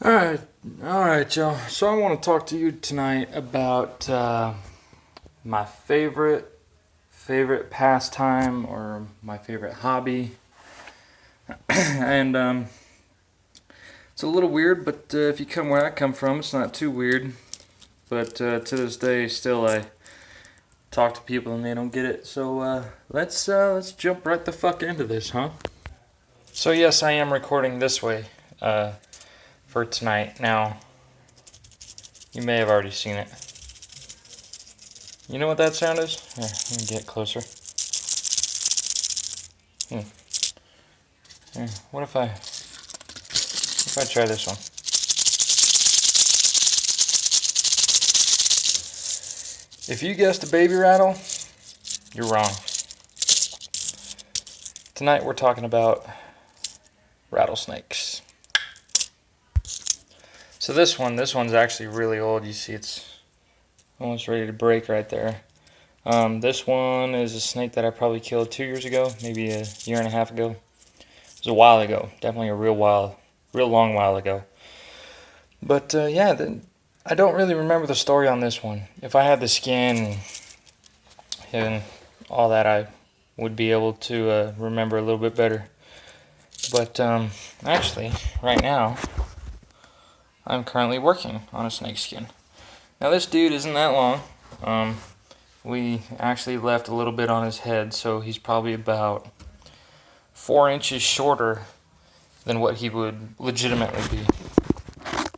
Alright, alright, y'all. So I want to talk to you tonight about my favorite pastime or my favorite hobby. and It's a little weird, but if you come where I come from, it's not too weird. But to this day, still I talk to people and they don't get it. So let's jump right the fuck into this, huh? So yes, I am recording this way for tonight. Now, you may have already seen it. You know what that sound is? Here, let me get closer. Here, what if I try this one? If you guessed a baby rattle, you're wrong. Tonight we're talking about rattlesnakes. So this one's actually really old. You see it's almost ready to break right there. This one is a snake that I probably killed 2 years ago, maybe a year and a half ago. It was a while ago, definitely a real long while ago. But I don't really remember the story on this one. If I had the skin and all that, I would be able to remember a little bit better. But actually, right now, I'm currently working on a snake skin. Now this dude isn't that long. We actually left a little bit on his head, so he's probably about 4 inches shorter than what he would legitimately be.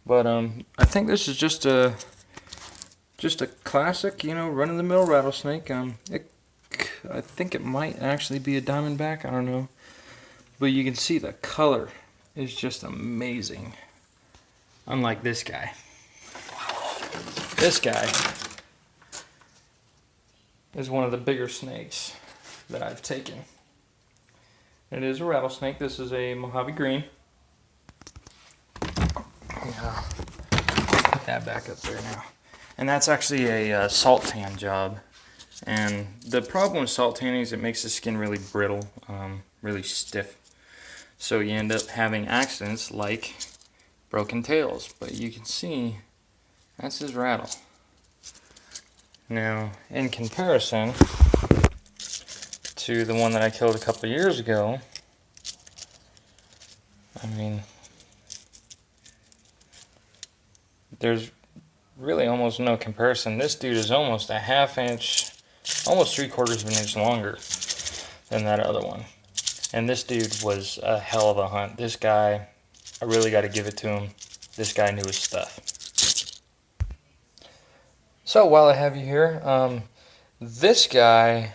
But I think this is just a classic, run-of-the-mill rattlesnake. I think it might actually be a diamondback. I don't know, but you can see the color is just amazing. Unlike this guy. This guy is one of the bigger snakes that I've taken. It is a rattlesnake. This is a Mojave Green. Yeah, put that back up there now. And that's actually a salt tan job. And the problem with salt tanning is it makes the skin really brittle, really stiff. So you end up having accidents like broken tails. But you can see that's his rattle. Now, in comparison to the one that I killed a couple years ago, I mean, there's really almost no comparison. This dude is almost a half inch, almost 3/4 of an inch longer than that other one. And this dude was a hell of a hunt. This guy, I really got to give it to him. This guy knew his stuff. So while I have you here, this guy,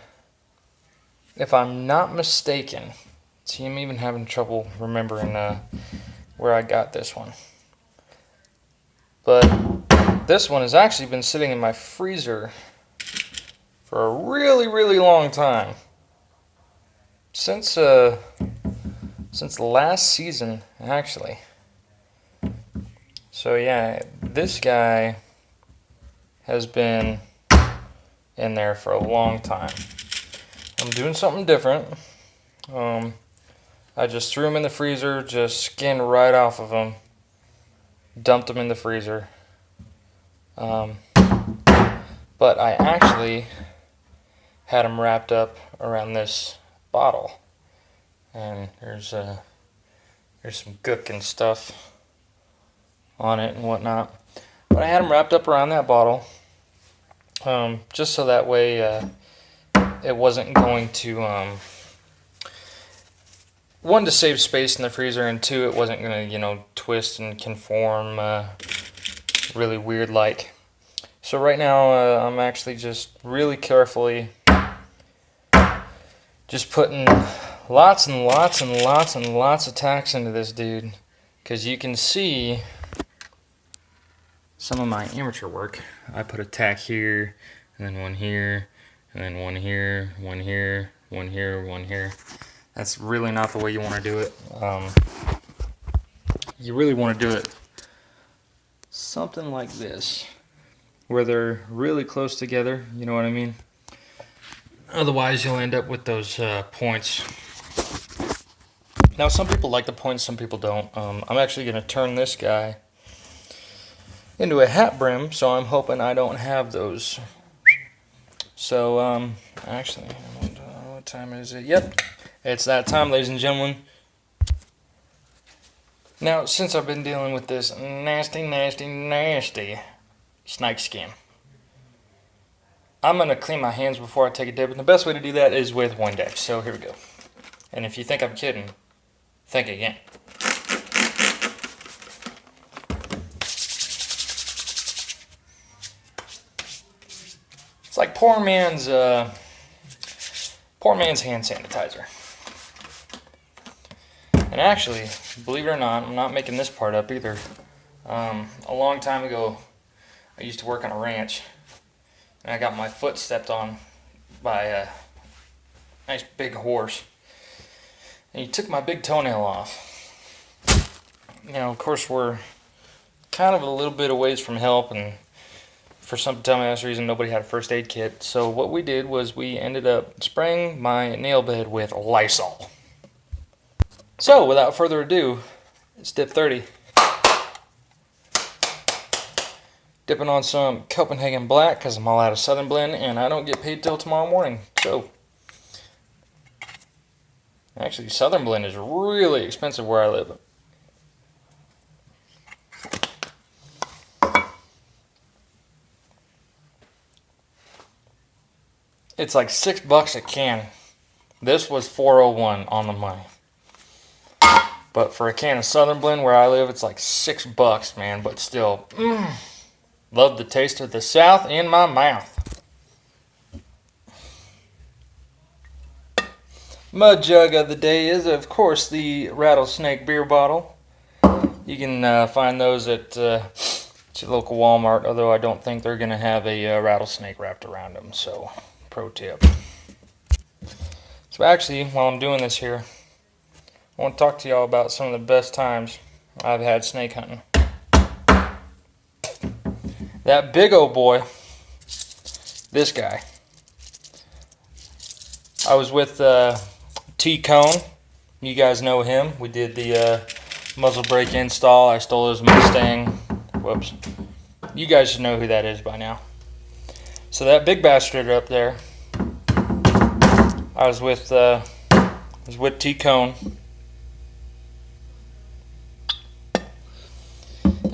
if I'm not mistaken, see, I'm even having trouble remembering where I got this one. But this one has actually been sitting in my freezer for a really, really long time. Since last season, actually. So yeah, this guy has been in there for a long time. I'm doing something different. I just threw him in the freezer, just skinned right off of him, dumped him in the freezer. But I actually had him wrapped up around this bottle, and there's some gook and stuff on it and whatnot. But I had him wrapped up around that bottle, just so that way it wasn't going to, one, to save space in the freezer, and two, it wasn't going to, twist and conform really weird like. So right now I'm actually just really carefully just putting lots and lots and lots and lots of tacks into this dude, because you can see some of my amateur work. I put a tack here, and then one here, and then one here, one here, one here, one here. That's really not the way you want to do it. You really want to do it something like this, where they're really close together, you know what I mean? Otherwise you'll end up with those points. Now some people like the points, some people don't. I'm actually going to turn this guy into a hat brim, so I'm hoping I don't have those. So, actually, what time is it? Yep, it's that time, ladies and gentlemen. Now, since I've been dealing with this nasty snake skin, I'm going to clean my hands before I take a dip, and the best way to do that is with Windex. So here we go. And if you think I'm kidding, think again. It's like poor man's hand sanitizer. And actually, believe it or not, I'm not making this part up either. A long time ago, I used to work on a ranch, and I got my foot stepped on by a nice big horse, and he took my big toenail off. Now, of course, we're kind of a little bit a ways from help, and for some dumbass reason, nobody had a first aid kit. So what we did was we ended up spraying my nail bed with Lysol. So, without further ado, it's dip 30. Dipping on some Copenhagen Black because I'm all out of Southern Blend and I don't get paid till tomorrow morning. So, actually, Southern Blend is really expensive where I live. It's like $6 a can. This was $4.01 on the money. But for a can of Southern Blend where I live, it's like $6, man. But still, love the taste of the South in my mouth. Mud jug of the day is, of course, the Rattlesnake beer bottle. You can find those at your local Walmart, although I don't think they're going to have a rattlesnake wrapped around them. So, pro tip. So actually, while I'm doing this here, I want to talk to y'all about some of the best times I've had snake hunting. That big old boy, this guy. I was with T-Cone. You guys know him. We did the muzzle brake install. I stole his Mustang. Whoops. You guys should know who that is by now. So that big bastard up there, I was with T-Cone.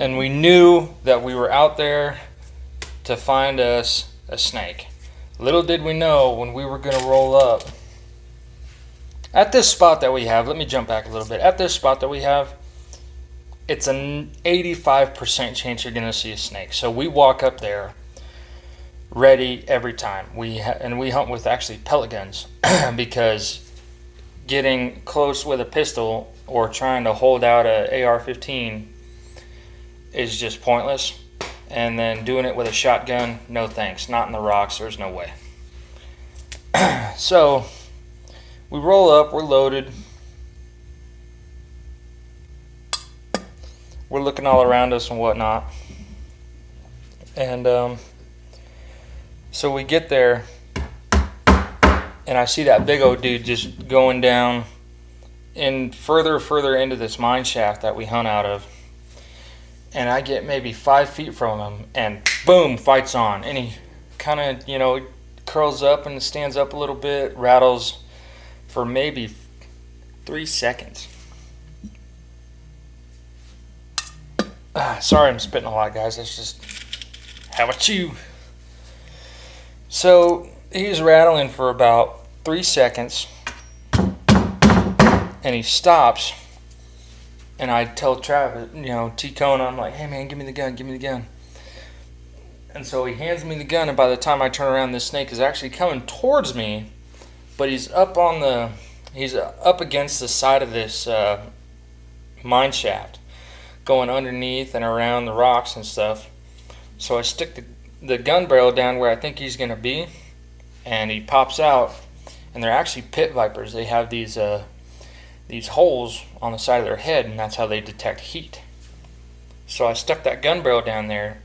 And we knew that we were out there to find us a snake. Little did we know when we were going to roll up. At this spot that we have, let me jump back a little bit. At this spot that we have, it's an 85% chance you're going to see a snake. So we walk up there ready every time. We hunt with actually pellet guns because getting close with a pistol or trying to hold out a AR-15 is just pointless. And then doing it with a shotgun, no thanks. Not in the rocks, there's no way. So we roll up, we're loaded. We're looking all around us and whatnot. And so we get there, and I see that big old dude just going down and further into this mine shaft that we hunt out of. And I get maybe 5 feet from him, and boom, fight's on. And he kind of, curls up and stands up a little bit, rattles for maybe 3 seconds. Sorry I'm spitting a lot, guys. Let's just have a chew. So he's rattling for about 3 seconds, and he stops. And I tell Travis, T-Cone, I'm like, hey man, give me the gun. And so he hands me the gun, and by the time I turn around, this snake is actually coming towards me, but he's up against the side of this mine shaft, going underneath and around the rocks and stuff. So I stick the gun barrel down where I think he's going to be, and he pops out, and they're actually pit vipers. They have these holes on the side of their head, and that's how they detect heat. So I stuck that gun barrel down there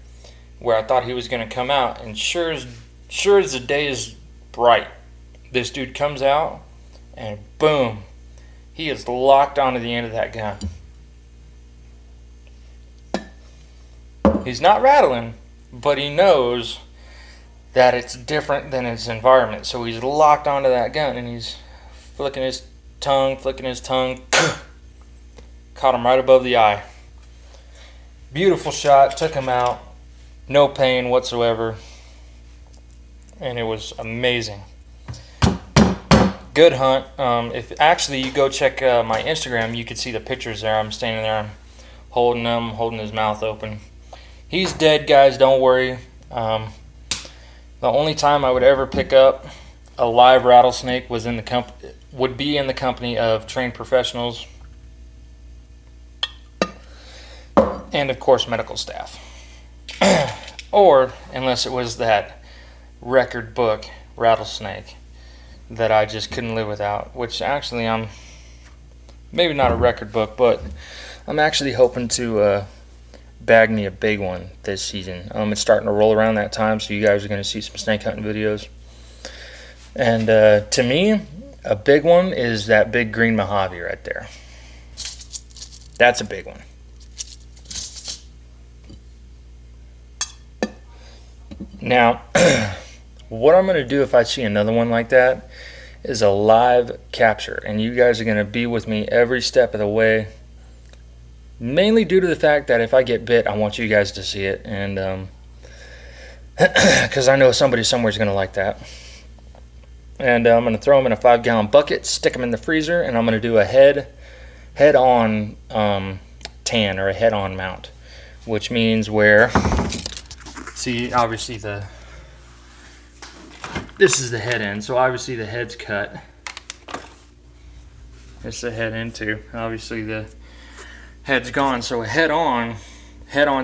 where I thought he was going to come out, and sure as the day is bright, this dude comes out, and boom, he is locked onto the end of that gun. He's not rattling, but he knows that it's different than his environment. So he's locked onto that gun and he's flicking his tongue. Caught him right above the eye. Beautiful shot, took him out. No pain whatsoever. And it was amazing. Good hunt. If actually you go check my Instagram, you could see the pictures there. I'm standing there, I'm holding him, holding his mouth open. He's dead, guys, don't worry. The only time I would ever pick up a live rattlesnake would be in the company of trained professionals and of course medical staff. Or unless it was that record book rattlesnake that I just couldn't live without, which actually I'm maybe not a record book, but I'm actually hoping to bag me a big one this season. It's starting to roll around that time, so you guys are going to see some snake hunting videos. And to me, a big one is that big green Mojave right there. That's a big one. Now, what I'm going to do if I see another one like that is a live capture, and you guys are going to be with me every step of the way, mainly due to the fact that if I get bit, I want you guys to see it, and because I know somebody somewhere is going to like that. And I'm going to throw them in a 5-gallon bucket, stick them in the freezer, and I'm going to do a head-on tan, or a head-on mount, which means where, see, obviously this is the head end, so obviously the head's cut. It's the head end too. Obviously the head's gone, so a head-on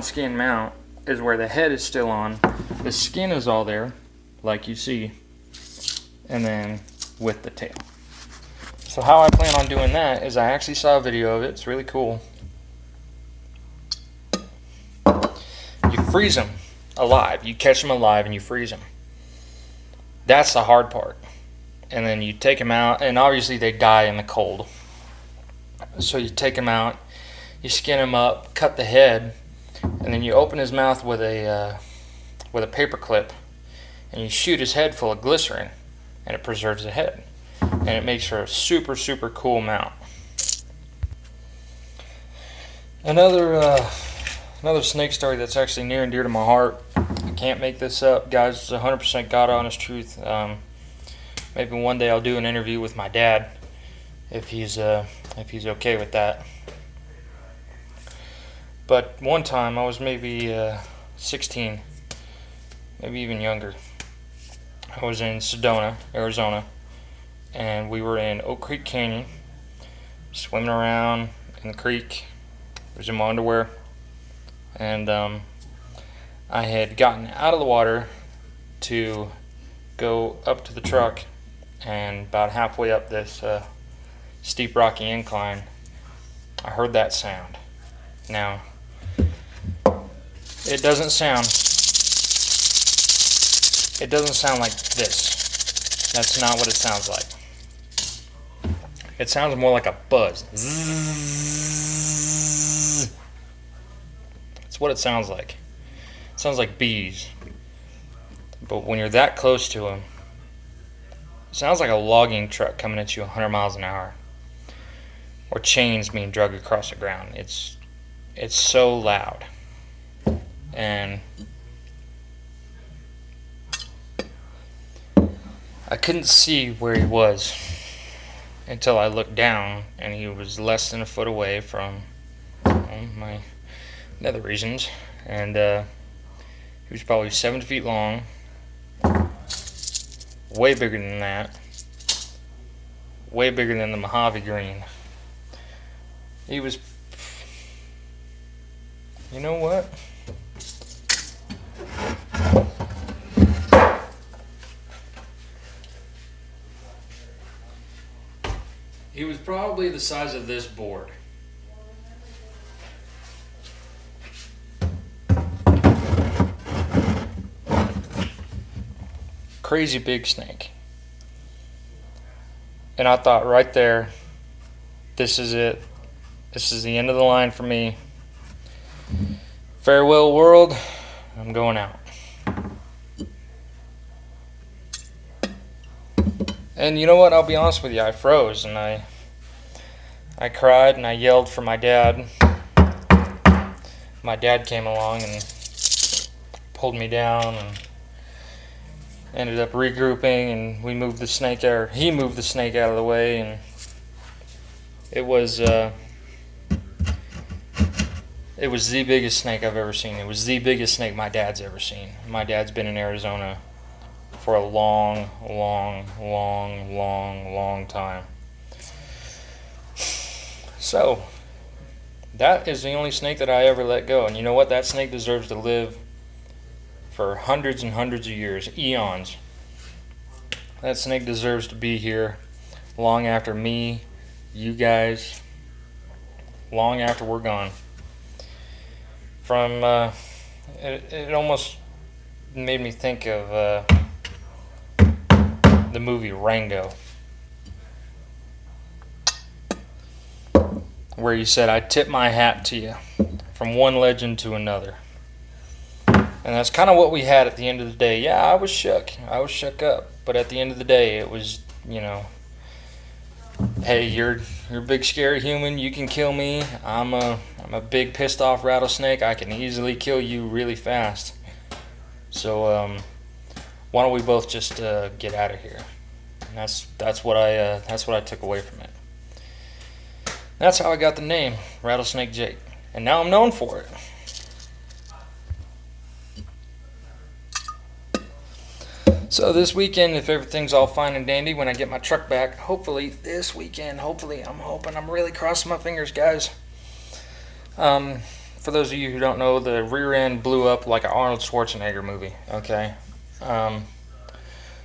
skin mount is where the head is still on. The skin is all there, like you see, and then with the tail. So how I plan on doing that is I actually saw a video of it. It's really cool. You freeze them alive. You catch them alive and you freeze them. That's the hard part. And then you take them out, and obviously they die in the cold. So you take them out, you skin him up, cut the head, and then you open his mouth with a paper clip, and you shoot his head full of glycerin, and it preserves the head, and it makes for a super, super cool mount. Another snake story that's actually near and dear to my heart. I can't make this up, guys. It's 100% God honest truth. Maybe one day I'll do an interview with my dad if he's okay with that. But one time I was maybe 16, maybe even younger. I was in Sedona, Arizona, and we were in Oak Creek Canyon, swimming around in the creek. I was in my underwear, and I had gotten out of the water to go up to the truck, and about halfway up this steep rocky incline, I heard that sound. Now, it doesn't sound like this. That's not what it sounds like. It sounds more like a buzz. Zzz. That's what it sounds like. It sounds like bees. But when you're that close to them, it sounds like a logging truck coming at you 100 miles an hour, or chains being dragged across the ground. It's so loud. And I couldn't see where he was until I looked down, and he was less than a foot away from my nether regions, and he was probably 7 feet long, way bigger than that, way bigger than the Mojave green. He was, you know what? He was probably the size of this board. Crazy big snake. And I thought right there, this is it. This is the end of the line for me. Farewell world, I'm going out. And you know what, I'll be honest with you, I froze and I cried and I yelled for my dad. My dad came along and pulled me down and ended up regrouping, and we moved the snake out, or he moved the snake out of the way, and it was the biggest snake I've ever seen. It was the biggest snake my dad's ever seen. My dad's been in Arizona for a long time. So that is the only snake that I ever let go. And you know what? That snake deserves to live for hundreds and hundreds of years, eons. That snake deserves to be here long after me, you guys, long after we're gone. It almost made me think of the movie Rango, where he said, "I tip my hat to you, from one legend to another." And that's kind of what we had at the end of the day. Yeah, I was shook up. But at the end of the day, it was, hey, you're a big scary human. You can kill me. I'm a big pissed off rattlesnake. I can easily kill you really fast. So why don't we both just get out of here? And that's what I took away from it. That's how I got the name Rattlesnake Jake, and now I'm known for it. So this weekend, if everything's all fine and dandy, when I get my truck back, hopefully this weekend, I'm really crossing my fingers, guys. For those of you who don't know, the rear end blew up like an Arnold Schwarzenegger movie, okay?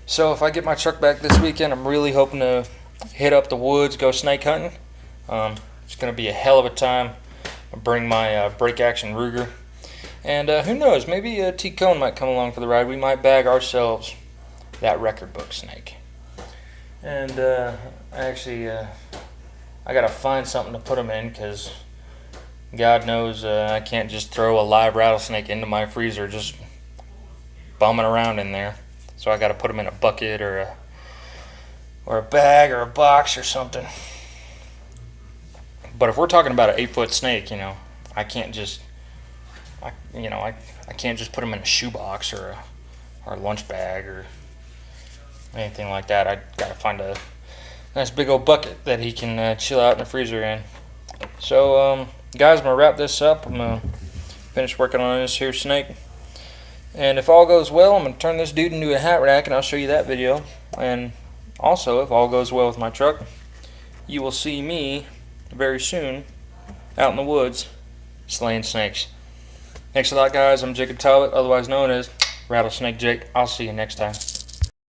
So if I get my truck back this weekend, I'm really hoping to hit up the woods, go snake hunting. It's going to be a hell of a time. I'll bring my break action Ruger. And who knows, maybe T. Cone might come along for the ride. We might bag ourselves that record book snake. And I gotta find something to put them in, because God knows I can't just throw a live rattlesnake into my freezer just bumming around in there. So I gotta put them in a bucket or a bag or a box or something. But if we're talking about an 8-foot snake, I can't just I can't just put them in a shoebox or a lunch bag or anything like that. I gotta find a nice big old bucket that he can chill out in the freezer in. So guys, I'm gonna wrap this up. I'm gonna finish working on this here snake, and if all goes well, I'm gonna turn this dude into a hat rack, and I'll show you that video. And also, if all goes well with my truck, you will see me very soon out in the woods slaying snakes. Thanks a lot, guys. I'm Jacob Talbot, otherwise known as Rattlesnake Jake. I'll see you next time.